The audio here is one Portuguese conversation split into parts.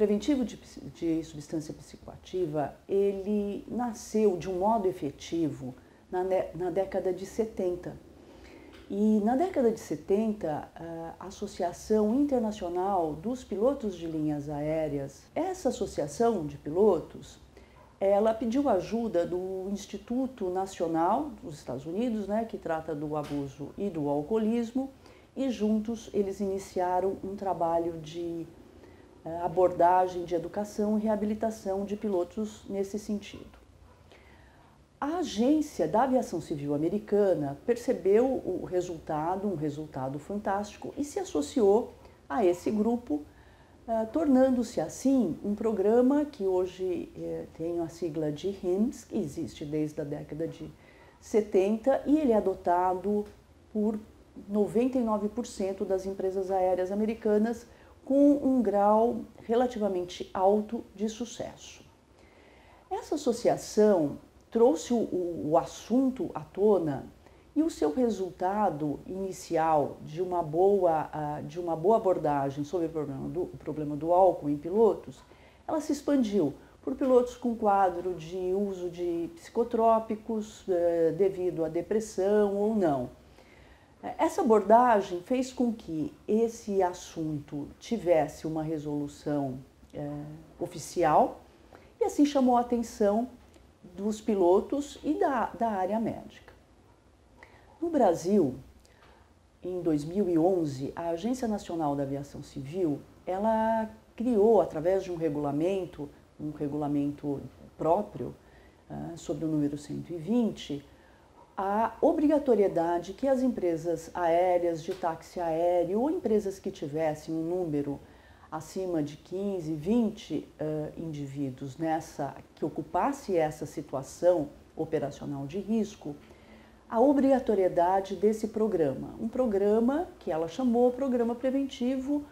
preventivo de substância psicoativa, ele nasceu de um modo efetivo na década de 70. E na década de 70, a Associação Internacional dos Pilotos de Linhas Aéreas, essa associação de pilotos, ela pediu ajuda do Instituto Nacional dos Estados Unidos, né, que trata do abuso e do alcoolismo, e juntos eles iniciaram um trabalho de abordagem de educação e reabilitação de pilotos nesse sentido. A agência da aviação civil americana percebeu o resultado, um resultado fantástico, e se associou a esse grupo, tornando-se assim um programa que hoje tem a sigla de HIMSS, que existe desde a década de 70, e ele é adotado por 99% das empresas aéreas americanas, com um grau relativamente alto de sucesso. Essa associação trouxe o assunto à tona e o seu resultado inicial de uma boa abordagem sobre o problema do álcool em pilotos, ela se expandiu por pilotos com quadro de uso de psicotrópicos devido à depressão ou não. Essa abordagem fez com que esse assunto tivesse uma resolução oficial e assim chamou a atenção dos pilotos e da área médica. No Brasil, em 2011, a Agência Nacional da Aviação Civil, ela criou, através de um regulamento próprio, sobre o número 120, a obrigatoriedade que as empresas aéreas de táxi aéreo ou empresas que tivessem um número acima de 15, 20 indivíduos que ocupasse essa situação operacional de risco, a obrigatoriedade desse programa. Um programa que ela chamou Programa Preventivo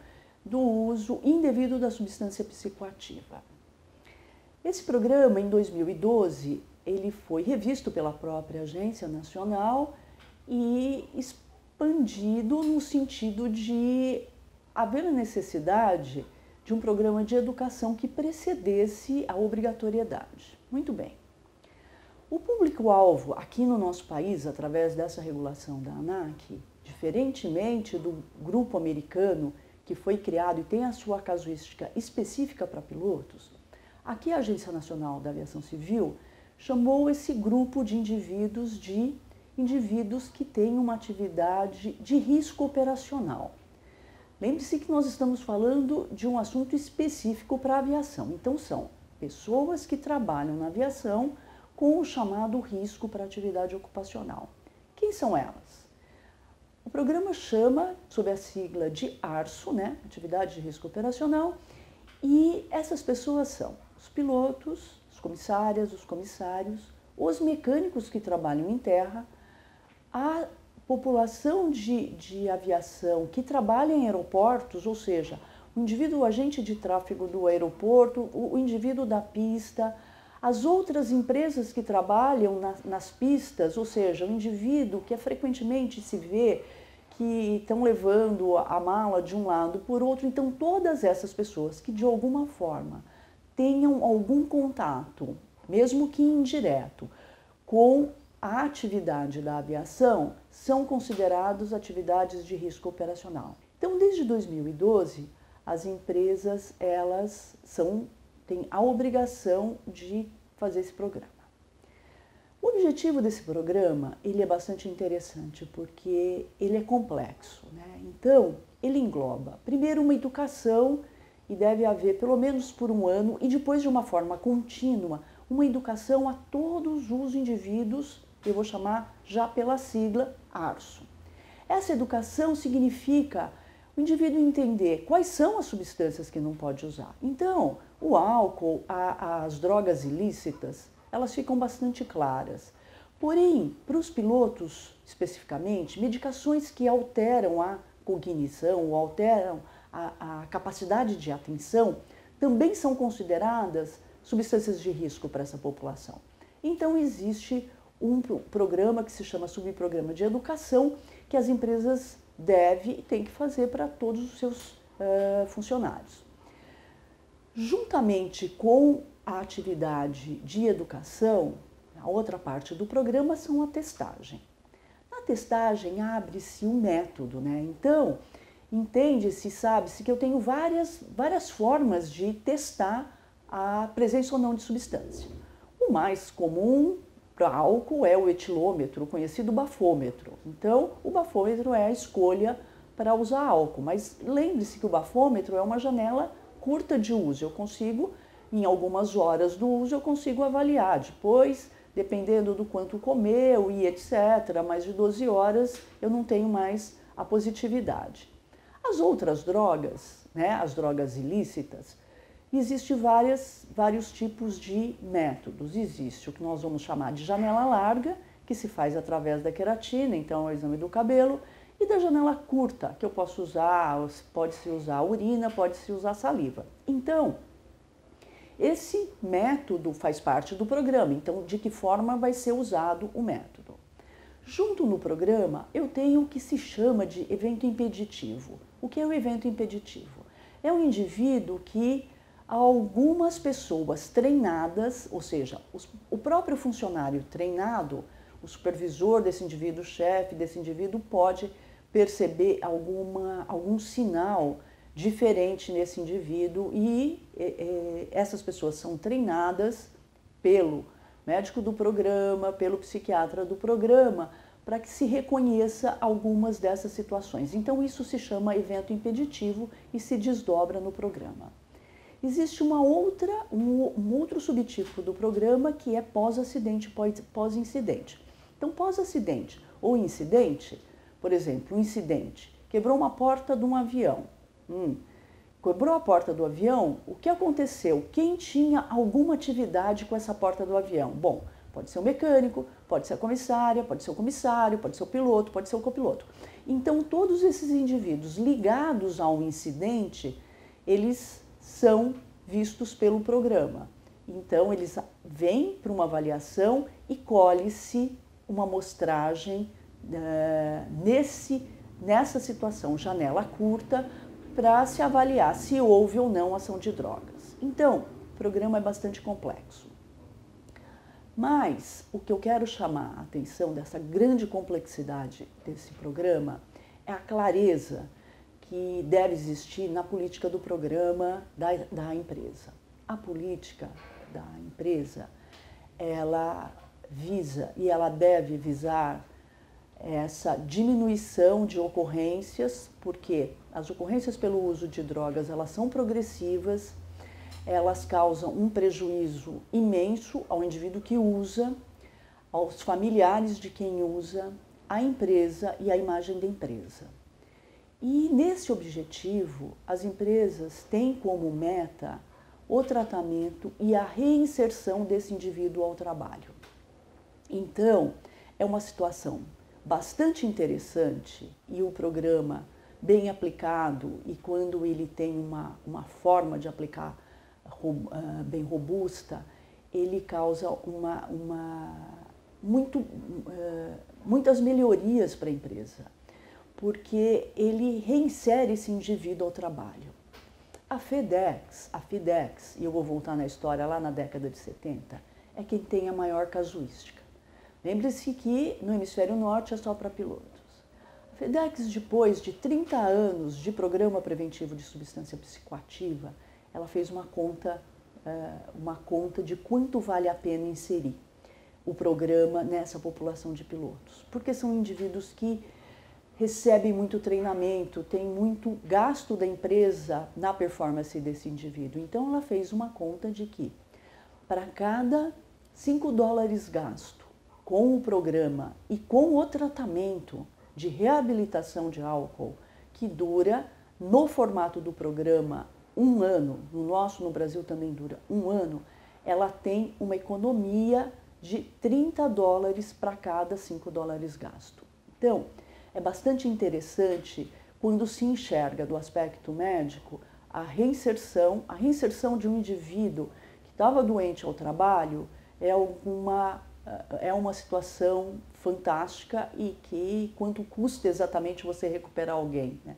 do Uso Indevido da Substância Psicoativa. Esse programa, em 2012, ele foi revisto pela própria Agência Nacional e expandido no sentido de haver a necessidade de um programa de educação que precedesse a obrigatoriedade. Muito bem. O público-alvo aqui no nosso país, através dessa regulação da ANAC, diferentemente do grupo americano que foi criado e tem a sua casuística específica para pilotos, aqui a Agência Nacional da Aviação Civil chamou esse grupo de indivíduos que têm uma atividade de risco operacional. Lembre-se que nós estamos falando de um assunto específico para a aviação. Então, são pessoas que trabalham na aviação com o chamado risco para atividade ocupacional. Quem são elas? O programa chama, sob a sigla de ARSO, né? Atividade de Risco Operacional, e essas pessoas são os pilotos, as comissárias, os comissários, os mecânicos que trabalham em terra, a população de aviação que trabalha em aeroportos, ou seja, o indivíduo, o agente de tráfego do aeroporto, o indivíduo da pista, as outras empresas que trabalham nas pistas, ou seja, o indivíduo que frequentemente se vê que estão levando a mala de um lado por outro. Então, todas essas pessoas que de alguma forma tenham algum contato, mesmo que indireto, com a atividade da aviação, são considerados atividades de risco operacional. Então, desde 2012, as empresas têm a obrigação de fazer esse programa. O objetivo desse programa, ele é bastante interessante porque ele é complexo, né? Então, ele engloba, primeiro, uma educação, e deve haver pelo menos por um ano, e depois de uma forma contínua, uma educação a todos os indivíduos, eu vou chamar já pela sigla ARSO. Essa educação significa o indivíduo entender quais são as substâncias que não pode usar. Então, o álcool, as drogas ilícitas, elas ficam bastante claras. Porém, para os pilotos especificamente, medicações que alteram a cognição ou alteram a capacidade de atenção também são consideradas substâncias de risco para essa população. Então, existe um programa que se chama Subprograma de Educação, que as empresas devem e têm que fazer para todos os seus funcionários. Juntamente com a atividade de educação, a outra parte do programa são a testagem. Na testagem abre-se um método, né? Então, entende-se, sabe-se que eu tenho várias formas de testar a presença ou não de substância. O mais comum para álcool é o etilômetro, conhecido bafômetro. Então, o bafômetro é a escolha para usar álcool, mas lembre-se que o bafômetro é uma janela curta de uso. Eu consigo, em algumas horas do uso, eu consigo avaliar. Depois, dependendo do quanto comeu e etc., mais de 12 horas, eu não tenho mais a positividade. As outras drogas, né, as drogas ilícitas, existem vários tipos de métodos. Existe o que nós vamos chamar de janela larga, que se faz através da queratina, então é o exame do cabelo, e da janela curta, que eu posso usar, pode-se usar urina, pode-se usar saliva. Então, esse método faz parte do programa. Então, de que forma vai ser usado o método? Junto no programa, eu tenho o que se chama de evento impeditivo. O que é o evento impeditivo? É um indivíduo que algumas pessoas treinadas, ou seja, o próprio funcionário treinado, o supervisor desse indivíduo, o chefe desse indivíduo, pode perceber algum sinal diferente nesse indivíduo e essas pessoas são treinadas pelo médico do programa, pelo psiquiatra do programa, para que se reconheça algumas dessas situações. Então isso se chama evento impeditivo e se desdobra no programa. Existe um outro subtipo do programa que é pós-acidente, pós-incidente. Então pós-acidente ou incidente, por exemplo, um incidente, quebrou uma porta de um avião. Quebrou a porta do avião, o que aconteceu? Quem tinha alguma atividade com essa porta do avião? Bom, pode ser o mecânico, pode ser a comissária, pode ser o comissário, pode ser o piloto, pode ser o copiloto. Então, todos esses indivíduos ligados a um incidente, eles são vistos pelo programa. Então, eles vêm para uma avaliação e colhe-se uma amostragem nessa situação, janela curta, para se avaliar se houve ou não ação de drogas. Então, o programa é bastante complexo. Mas o que eu quero chamar a atenção dessa grande complexidade desse programa é a clareza que deve existir na política do programa da empresa. A política da empresa, ela visa e ela deve visar essa diminuição de ocorrências, porque as ocorrências pelo uso de drogas, elas são progressivas, elas causam um prejuízo imenso ao indivíduo que usa, aos familiares de quem usa, à empresa e à imagem da empresa. E nesse objetivo, as empresas têm como meta o tratamento e a reinserção desse indivíduo ao trabalho. Então, é uma situação bastante interessante e o programa bem aplicado e quando ele tem uma forma de aplicar bem robusta, ele causa muitas melhorias para a empresa, porque ele reinsere esse indivíduo ao trabalho. A FedEx, e eu vou voltar na história lá na década de 70, é quem tem a maior casuística. Lembre-se que no hemisfério norte é só para pilotos. A FedEx, depois de 30 anos de programa preventivo de substância psicoativa, ela fez uma conta de quanto vale a pena inserir o programa nessa população de pilotos. Porque são indivíduos que recebem muito treinamento, tem muito gasto da empresa na performance desse indivíduo. Então ela fez uma conta de que para cada $5 gasto com o programa e com o tratamento de reabilitação de álcool, que dura, no formato do programa, 1 ano, no Brasil também dura 1 ano, ela tem uma economia de $30 para cada $5 gasto. Então, é bastante interessante quando se enxerga do aspecto médico a reinserção de um indivíduo que estava doente ao trabalho é uma situação fantástica e que quanto custa exatamente você recuperar alguém, né?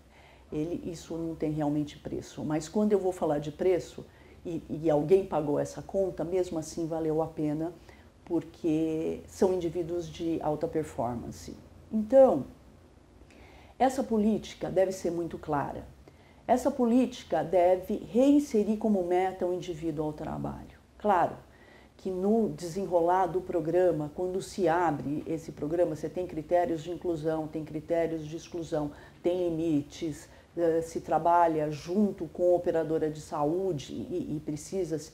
Isso não tem realmente preço, mas quando eu vou falar de preço, e alguém pagou essa conta, mesmo assim valeu a pena, porque são indivíduos de alta performance. Então, essa política deve ser muito clara. Essa política deve reinserir como meta o indivíduo ao trabalho. Claro que no desenrolar do programa, quando se abre esse programa, você tem critérios de inclusão, tem critérios de exclusão, tem limites, se trabalha junto com a operadora de saúde e precisa se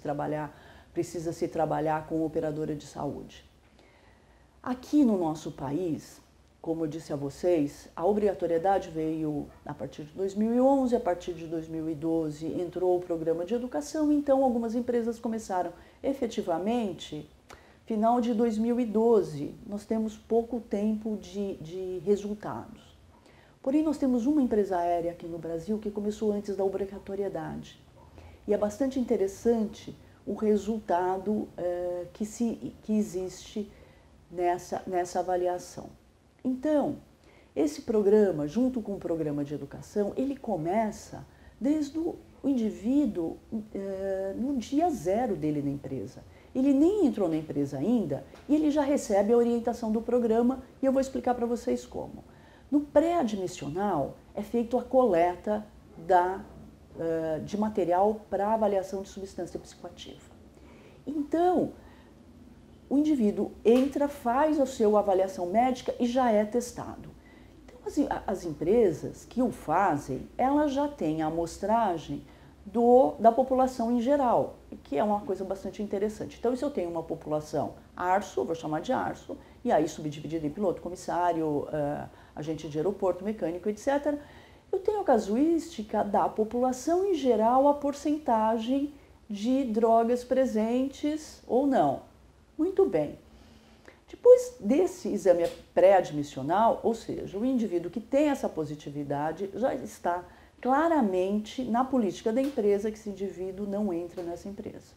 trabalhar com a operadora de saúde. Aqui no nosso país, como eu disse a vocês, a obrigatoriedade veio a partir de 2011, a partir de 2012 entrou o programa de educação, então algumas empresas começaram efetivamente final de 2012. Nós temos pouco tempo de resultados. Porém, nós temos uma empresa aérea aqui no Brasil que começou antes da obrigatoriedade. E é bastante interessante o resultado que existe nessa avaliação. Então, esse programa, junto com o programa de educação, ele começa desde o indivíduo no dia zero dele na empresa. Ele nem entrou na empresa ainda e ele já recebe a orientação do programa e eu vou explicar para vocês como. No pré-admissional é feita a coleta de material para avaliação de substância psicoativa. Então, o indivíduo entra, faz a sua avaliação médica e já é testado. Então, as empresas que o fazem, elas já têm a amostragem da população em geral, que é uma coisa bastante interessante. Então, se eu tenho uma população ARSO, vou chamar de ARSO, e aí subdividida em piloto, comissário, agente de aeroporto, mecânico, etc., eu tenho a casuística da população em geral, a porcentagem de drogas presentes ou não. Muito bem. Depois desse exame pré-admissional, ou seja, o indivíduo que tem essa positividade já está claramente na política da empresa que esse indivíduo não entra nessa empresa.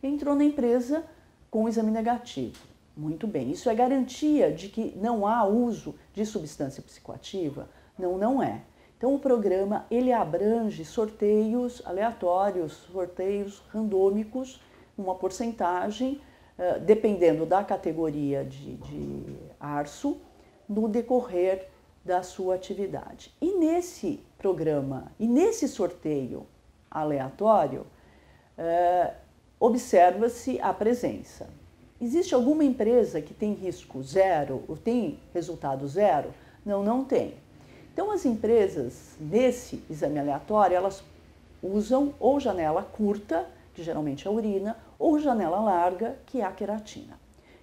Entrou na empresa com o exame negativo. Muito bem, isso é garantia de que não há uso de substância psicoativa? Não, não é. Então o programa ele abrange sorteios aleatórios, sorteios randômicos, uma porcentagem, dependendo da categoria de ARSO, no decorrer da sua atividade. E nesse programa, e nesse sorteio aleatório, observa-se a presença. Existe alguma empresa que tem risco zero, ou tem resultado zero? Não, não tem. Então as empresas, nesse exame aleatório, elas usam ou janela curta, que geralmente é a urina, ou janela larga, que é a queratina.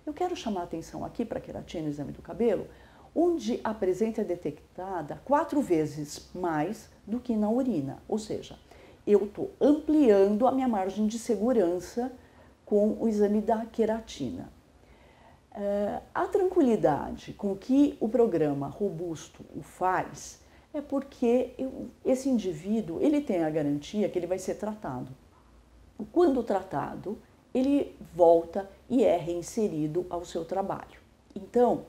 Eu quero chamar a atenção aqui para a queratina no exame do cabelo, onde a presença é detectada 4 vezes mais do que na urina. Ou seja, eu estou ampliando a minha margem de segurança com o exame da queratina. A tranquilidade com que o programa robusto o faz é porque esse indivíduo ele tem a garantia que ele vai ser tratado. Quando tratado, ele volta e é reinserido ao seu trabalho. Então,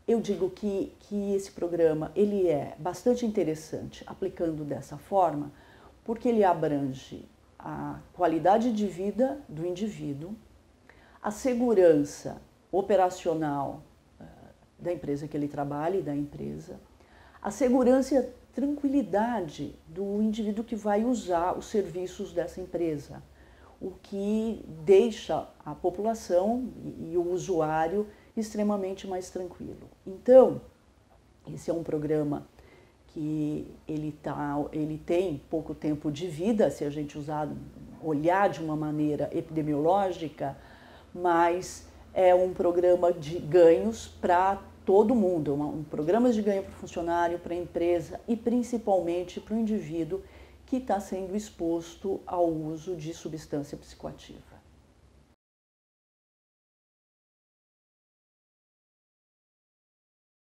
eu digo que esse programa ele é bastante interessante aplicando dessa forma, porque ele abrange a qualidade de vida do indivíduo, a segurança operacional da empresa que ele trabalha e da empresa, a segurança e a tranquilidade do indivíduo que vai usar os serviços dessa empresa, o que deixa a população e o usuário extremamente mais tranquilo. Então, esse é um programa que ele tem pouco tempo de vida, se a gente olhar de uma maneira epidemiológica, mas é um programa de ganhos para todo mundo, um programa de ganho para o funcionário, para a empresa e principalmente para o indivíduo que está sendo exposto ao uso de substância psicoativa.